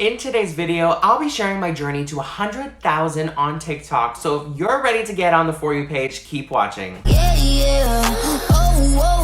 In today's video, I'll be sharing my journey to 100,000 on TikTok. So if you're ready to get on the For You page, keep watching.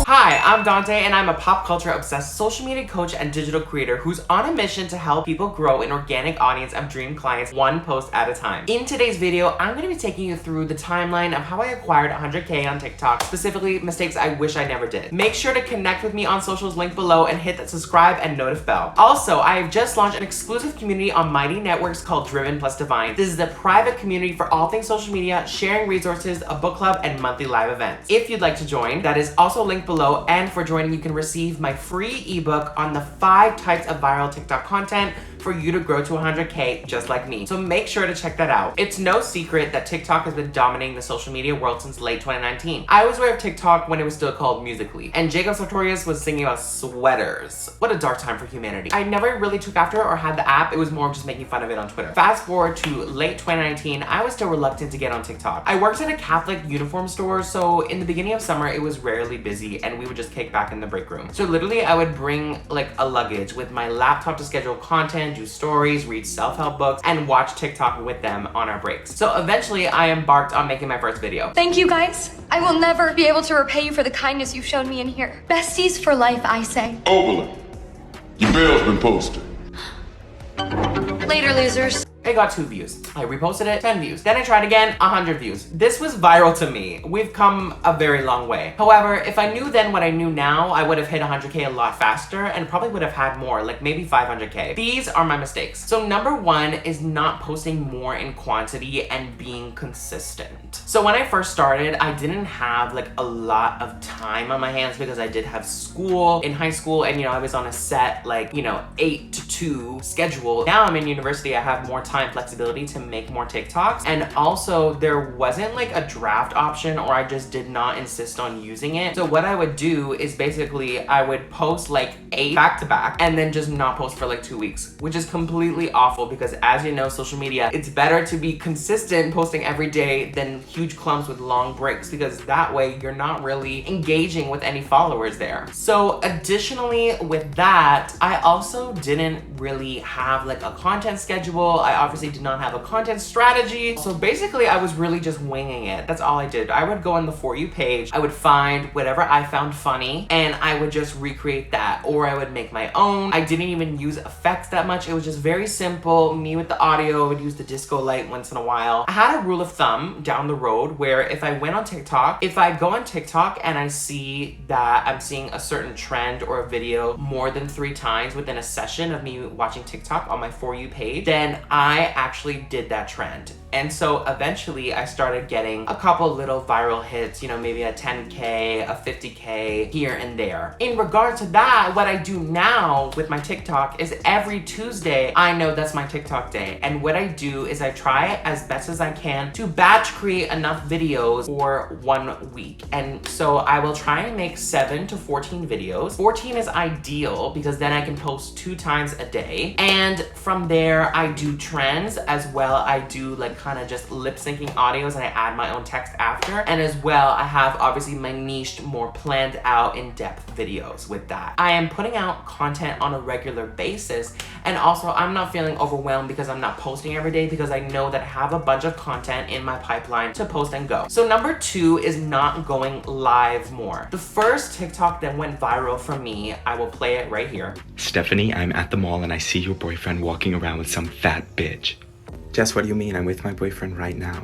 Hi, I'm Dante and I'm a pop culture obsessed social media coach and digital creator who's on a mission to help people grow an organic audience of dream clients one post at a time. In today's video, I'm going to be taking you through the timeline of how I acquired 100K on TikTok, specifically mistakes I wish I never did. Make sure to connect with me on socials linked below and hit that subscribe and notif bell. Also, I have just launched an exclusive community on Mighty Networks called Driven Plus Divine. This is a private community for all things social media, sharing resources, a book club, and monthly live events. If you'd like to join, that is also linked below. And for joining, you can receive my free ebook on the 5 types of viral TikTok content for you to grow to 100K just like me. So make sure to check that out. It's no secret that TikTok has been dominating the social media world since late 2019. I was aware of TikTok when it was still called Musical.ly, and Jacob Sartorius was singing about sweaters. What a dark time for humanity. I never really took after it or had the app. It was more of just making fun of it on Twitter. Fast forward to late 2019, I was still reluctant to get on TikTok. I worked at a Catholic uniform store, so in the beginning of summer, it was rarely busy and we would just kick back in the break room. So literally I would bring like a luggage with my laptop to schedule content, do stories, read self-help books, and watch TikTok with them on our breaks. So eventually I embarked on making my first video. Thank you guys. I will never be able to repay you for the kindness you've shown me in here. Besties for life, I say. Oberlin, your bail's been posted. Later, losers. It got 2 views. I reposted it, 10 views. Then I tried again, 100 views. This was viral to me. We've come a very long way. However, if I knew then what I knew now, I would have hit 100K a lot faster and probably would have had more, like maybe 500K. These are my mistakes. So number 1 is not posting more in quantity and being consistent. So when I first started, I didn't have like a lot of time on my hands because I did have school in high school and I was on a set like 8 to 2 schedule. Now I'm in university, I have more time flexibility to make more TikToks, and also there wasn't like a draft option, or I just did not insist on using it. So what I would do is basically I would post like 8 back-to-back and then just not post for like 2 weeks, which is completely awful because as you know, social media, it's better to be consistent posting every day than huge clumps with long breaks, because that way you're not really engaging with any followers there. So additionally with that, I also didn't really have like a content schedule. I obviously did not have a content strategy. So basically I was really just winging it. That's all I did. I would go on the For You page, I would find whatever I found funny and I would just recreate that, or I would make my own. I didn't even use effects that much. It was just very simple. Me with the audio, I would use the disco light once in a while. I had a rule of thumb down the road where if I went on TikTok, if I go on TikTok and I see that I'm seeing a certain trend or a video more than 3 times within a session of me watching TikTok on my For You page, then I actually did that trend. And so eventually I started getting a couple little viral hits, maybe a 10K, a 50K here and there. In regard to that, what I do now with my TikTok is every Tuesday, I know that's my TikTok day. And what I do is I try as best as I can to batch create enough videos for 1 week. And so I will try and make 7 to 14 videos. 14 is ideal because then I can post 2 times a day. And from there, I do trends as well. I do like kind of just lip syncing audios and I add my own text after. And as well, I have obviously my niched, more planned out in-depth videos with that. I am putting out content on a regular basis. And also I'm not feeling overwhelmed because I'm not posting every day, because I know that I have a bunch of content in my pipeline to post and go. So number 2 is not going live more. The first TikTok that went viral for me, I will play it right here. Stephanie, I'm at the mall and I see your boyfriend walking around with some fat bitch. Jess, what do you mean? I'm with my boyfriend right now.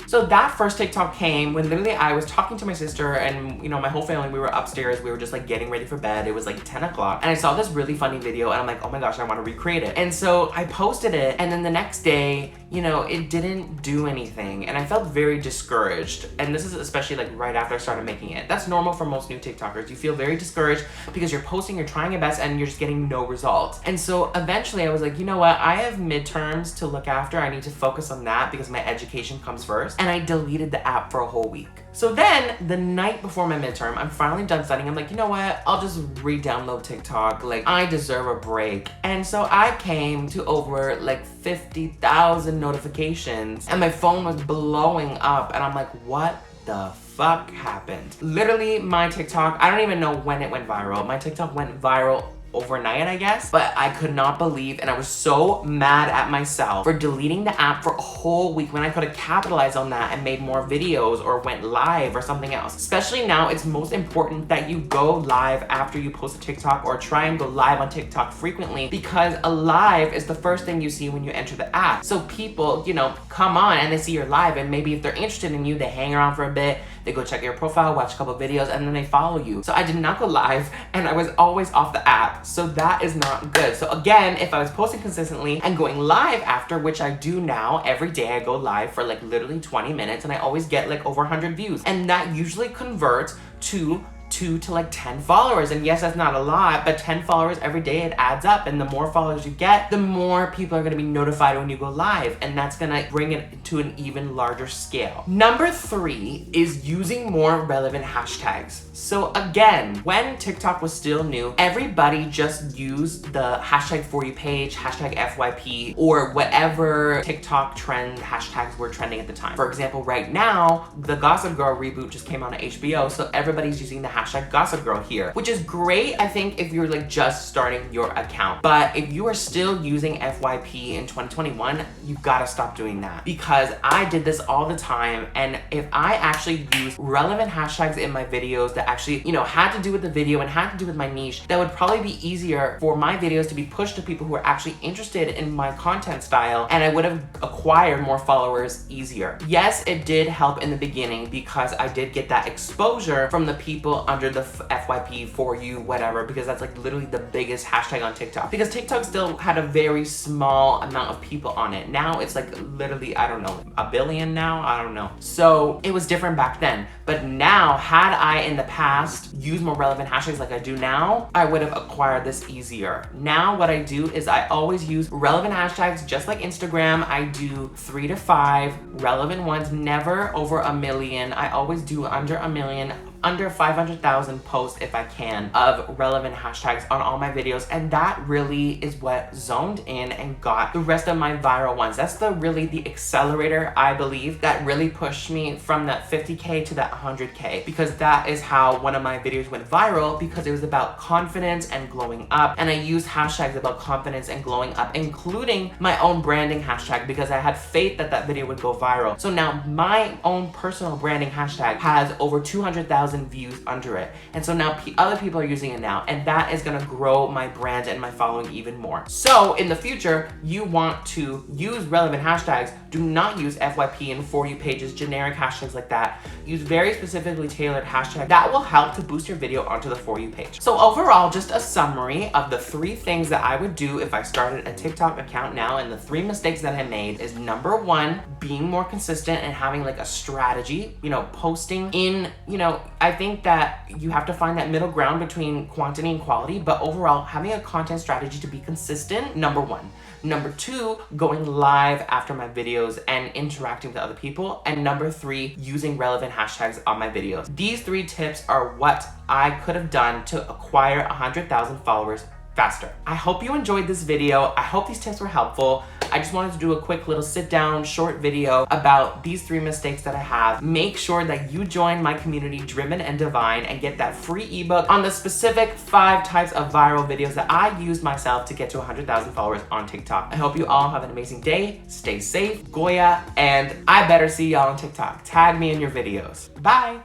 So that first TikTok came when literally I was talking to my sister and my whole family, we were upstairs, we were just like getting ready for bed. It was like 10 o'clock and I saw this really funny video and I'm like, oh my gosh, I want to recreate it. And so I posted it and then the next day, it didn't do anything and I felt very discouraged. And this is especially like right after I started making it. That's normal for most new TikTokers. You feel very discouraged because you're posting, you're trying your best and you're just getting no results. And so eventually I was like, you know what? I have midterms to look after. I need to focus on that because my education comes first. And I deleted the app for a whole week. So then the night before my midterm, I'm finally done studying. I'm like, you know what? I'll just re-download TikTok. Like, I deserve a break. And so I came to over like 50,000 notifications and my phone was blowing up and I'm like, what the fuck happened? Literally my TikTok, I don't even know when it went viral. My TikTok went viral overnight, I guess. But I could not believe, and I was so mad at myself for deleting the app for a whole week when I could have capitalized on that and made more videos or went live or something else. Especially now, it's most important that you go live after you post a TikTok, or try and go live on TikTok frequently, because a live is the first thing you see when you enter the app. So people, you know, come on and they see your live, and maybe if they're interested in you, they hang around for a bit, they go check your profile, watch a couple videos, and then they follow you. So I did not go live, and I was always off the app. So that is not good. So again, if I was posting consistently and going live after, which I do now, every day I go live for like literally 20 minutes, and I always get like over 100 views. And that usually converts to 2 to like 10 followers. And yes, that's not a lot, but 10 followers every day, it adds up. And the more followers you get, the more people are gonna be notified when you go live. And that's gonna bring it to an even larger scale. Number 3 is using more relevant hashtags. So again, when TikTok was still new, everybody just used the hashtag For You page, hashtag FYP, or whatever TikTok trend hashtags were trending at the time. For example, right now, the Gossip Girl reboot just came out on HBO, so everybody's using the hashtag Gossip Girl here, which is great, I think, if you're like just starting your account. But if you are still using FYP in 2021, you've got to stop doing that, because I did this all the time. And if I actually use relevant hashtags in my videos that actually, you know, had to do with the video and had to do with my niche, that would probably be easier for my videos to be pushed to people who are actually interested in my content style, and I would have acquired more followers easier. Yes, it did help in the beginning, because I did get that exposure from the people under the FYP, For You, whatever, because that's like literally the biggest hashtag on TikTok. Because TikTok still had a very small amount of people on it. Now it's like literally, I don't know, a billion now? I don't know. So it was different back then. But now, had I in the past used more relevant hashtags like I do now, I would have acquired this easier. Now what I do is I always use relevant hashtags, just like Instagram. I do 3 to 5 relevant ones, never over 1 million. I always do under 1 million, under 500,000 posts if I can, of relevant hashtags on all my videos. And that really is what zoned in and got the rest of my viral ones. That's really the accelerator, I believe, that really pushed me from that 50K to that 100K, because that is how one of my videos went viral, because it was about confidence and glowing up. And I used hashtags about confidence and glowing up, including my own branding hashtag, because I had faith that that video would go viral. So now my own personal branding hashtag has over 200,000 views under it. And so now other people are using it now, and that is gonna grow my brand and my following even more. So in the future, you want to use relevant hashtags. Do not use FYP and For You pages, generic hashtags like that. Use very specifically tailored hashtags that will help to boost your video onto the For You page. So overall, just a summary of the 3 things that I would do if I started a TikTok account now, and the 3 mistakes that I made is: number 1, being more consistent and having like a strategy, you know, posting in, you know, I think that you have to find that middle ground between quantity and quality, but overall, having a content strategy to be consistent, number 1. Number 2, going live after my videos and interacting with other people. And number 3, using relevant hashtags on my videos. These 3 tips are what I could have done to acquire 100,000 followers faster. I hope you enjoyed this video. I hope these tips were helpful. I just wanted to do a quick little sit down short video about these 3 mistakes that I have. Make sure that you join my community, Driven and Divine, and get that free ebook on the specific 5 types of viral videos that I used myself to get to 100,000 followers on TikTok. I hope you all have an amazing day. Stay safe, Goya, and I better see y'all on TikTok. Tag me in your videos. Bye.